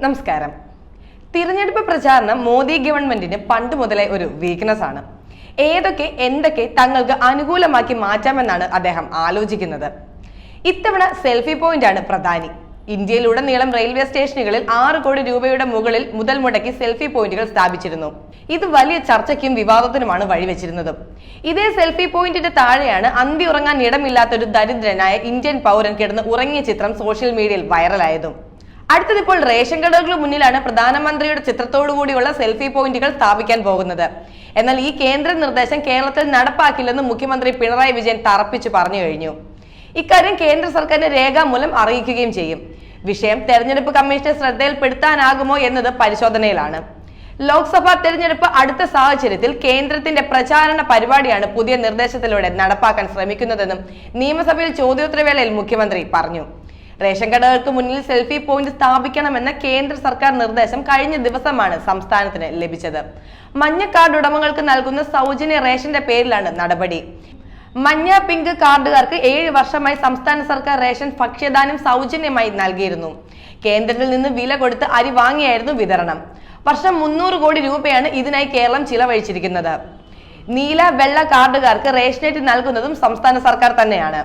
നമസ്കാരം. തിരഞ്ഞെടുപ്പ് പ്രചാരണം മോദി ഗവൺമെന്റിന് പണ്ട് മുതലേ ഒരു വീക്ക്നെസ് ആണ്. എന്തൊക്കെ തങ്ങൾക്ക് അനുകൂലമാക്കി മാറ്റാമെന്നാണ് അദ്ദേഹം ആലോചിക്കുന്നത്. ഇത്തവണ സെൽഫി പോയിന്റ് ആണ് പ്രധാനി. ഇന്ത്യയിലുടനീളം റെയിൽവേ സ്റ്റേഷനുകളിൽ 6 കോടി രൂപയുടെ മുകളിൽ മുതൽ മുടക്കി സെൽഫി പോയിന്റുകൾ സ്ഥാപിച്ചിരുന്നു. ഇത് വലിയ ചർച്ചയ്ക്കും വിവാദത്തിനുമാണ് വഴിവെച്ചിരുന്നത്. ഇതേ സെൽഫി പോയിന്റിന്റെ താഴെയാണ് അന്തി ഉറങ്ങാൻ ഇടമില്ലാത്തൊരു ദരിദ്രനായ ഇന്ത്യൻ പൗരൻ കിടന്ന് ഉറങ്ങിയ ചിത്രം സോഷ്യൽ മീഡിയയിൽ വൈറലായതും. അടുത്തതിപ്പോൾ റേഷൻ കടകൾക്ക് മുന്നിലാണ് പ്രധാനമന്ത്രിയുടെ ചിത്രത്തോടു കൂടിയുള്ള സെൽഫി പോയിന്റുകൾ സ്ഥാപിക്കാൻ പോകുന്നത്. എന്നാൽ ഈ കേന്ദ്ര നിർദ്ദേശം കേരളത്തിൽ നടപ്പാക്കില്ലെന്ന് മുഖ്യമന്ത്രി പിണറായി വിജയൻ തറപ്പിച്ചു പറഞ്ഞു കഴിഞ്ഞു. ഇക്കാര്യം കേന്ദ്ര സർക്കാരിന്റെ രേഖാമൂലം അറിയിക്കുകയും ചെയ്യും. വിഷയം തെരഞ്ഞെടുപ്പ് കമ്മീഷന്റെ ശ്രദ്ധയിൽപ്പെടുത്താനാകുമോ എന്നത് പരിശോധനയിലാണ്. ലോക്സഭാ തെരഞ്ഞെടുപ്പ് അടുത്ത സാഹചര്യത്തിൽ കേന്ദ്രത്തിന്റെ പ്രചാരണ പരിപാടിയാണ് പുതിയ നിർദ്ദേശത്തിലൂടെ നടപ്പാക്കാൻ ശ്രമിക്കുന്നതെന്നും നിയമസഭയിൽ ചോദ്യോത്തരവേളയിൽ മുഖ്യമന്ത്രി പറഞ്ഞു. റേഷൻ കടകൾക്ക് മുന്നിൽ സെൽഫി പോയിന്റ് സ്ഥാപിക്കണമെന്ന കേന്ദ്ര സർക്കാർ നിർദ്ദേശം കഴിഞ്ഞ ദിവസമാണ് സംസ്ഥാനത്തിന് ലഭിച്ചത്. മഞ്ഞ കാർഡ് ഉടമകൾക്ക് നൽകുന്ന സൗജന്യ റേഷന്റെ പേരിലാണ് നടപടി. മഞ്ഞ പിങ്ക് കാർഡുകാർക്ക് 7 വർഷമായി സംസ്ഥാന സർക്കാർ റേഷൻ ഭക്ഷ്യധാന്യം സൗജന്യമായി നൽകിയിരുന്നു. കേന്ദ്രത്തിൽ നിന്ന് വില കൊടുത്ത് അരി വാങ്ങിയായിരുന്നു വിതരണം. വർഷം 300 കോടി രൂപയാണ് ഇതിനായി കേരളം ചിലവഴിച്ചിരിക്കുന്നത്. നീല വെള്ള കാർഡുകാർക്ക് റേഷനേറ്റ് നൽകുന്നതും സംസ്ഥാന സർക്കാർ തന്നെയാണ്.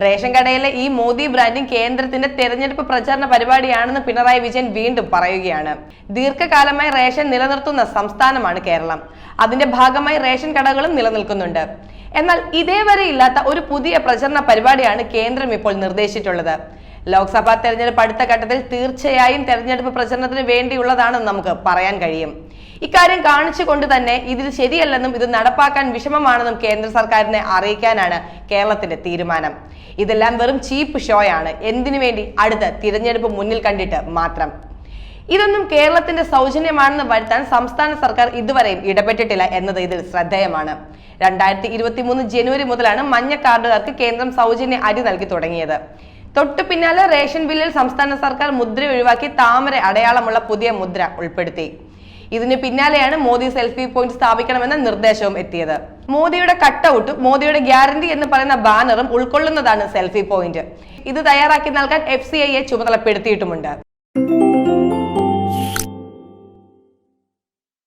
റേഷൻ കടയിലെ ഈ മോദി ബ്രാൻഡിംഗ് കേന്ദ്രത്തിന്റെ തെരഞ്ഞെടുപ്പ് പ്രചാരണ പരിപാടിയാണെന്ന് പിണറായി വിജയൻ വീണ്ടും പറയുകയാണ്. ദീർഘകാലമായി റേഷൻ നിലനിർത്തുന്ന സംസ്ഥാനമാണ് കേരളം. അതിന്റെ ഭാഗമായി റേഷൻ കടകളും നിലനിൽക്കുന്നുണ്ട്. എന്നാൽ ഇതേവരെ ഇല്ലാത്ത ഒരു പുതിയ പ്രചരണ പരിപാടിയാണ് കേന്ദ്രം ഇപ്പോൾ നിർദ്ദേശിച്ചിട്ടുള്ളത്. ലോക്സഭാ തെരഞ്ഞെടുപ്പ് അടുത്ത ഘട്ടത്തിൽ തീർച്ചയായും തെരഞ്ഞെടുപ്പ് പ്രചരണത്തിന് വേണ്ടിയുള്ളതാണെന്ന് നമുക്ക് പറയാൻ കഴിയും. ഇക്കാര്യം കാണിച്ചുകൊണ്ട് തന്നെ ഇതിൽ ശരിയല്ലെന്നും ഇത് നടപ്പാക്കാൻ വിഷമമാണെന്നും കേന്ദ്ര സർക്കാരിനെ അറിയിക്കാനാണ് കേരളത്തിന്റെ തീരുമാനം. ഇതെല്ലാം വെറും ചീപ്പ് ഷോയാണ്. എന്തിനു വേണ്ടി? അടുത്ത തിരഞ്ഞെടുപ്പ് മുന്നിൽ കണ്ടിട്ട് മാത്രം. ഇതൊന്നും കേരളത്തിന്റെ സൗജന്യമാണെന്ന് വരുത്താൻ സംസ്ഥാന സർക്കാർ ഇതുവരെയും ഇടപെട്ടിട്ടില്ല എന്നത് ഇതിൽ ശ്രദ്ധേയമാണ്. 2023 ജനുവരി മുതലാണ് മഞ്ഞ കാർഡുകാർക്ക് കേന്ദ്രം സൗജന്യ അരി നൽകി തുടങ്ങിയത്. തൊട്ടു പിന്നാലെ റേഷൻ ബില്ലിൽ സംസ്ഥാന സർക്കാർ മുദ്ര ഒഴിവാക്കി താമര അടയാളമുള്ള പുതിയ മുദ്ര ഉൾപ്പെടുത്തി. ഇതിന് പിന്നാലെയാണ് മോദി സെൽഫി പോയിന്റ് സ്ഥാപിക്കണമെന്ന നിർദ്ദേശവും എത്തിയത്. മോദിയുടെ കട്ടൗട്ടും മോദിയുടെ ഗ്യാരണ്ടി എന്ന് പറയുന്ന ബാനറും ഉൾക്കൊള്ളുന്നതാണ് സെൽഫി പോയിന്റ്. ഇത് തയ്യാറാക്കി നൽകാൻ FCIയെ ചുമതലപ്പെടുത്തിയിട്ടുമുണ്ട്.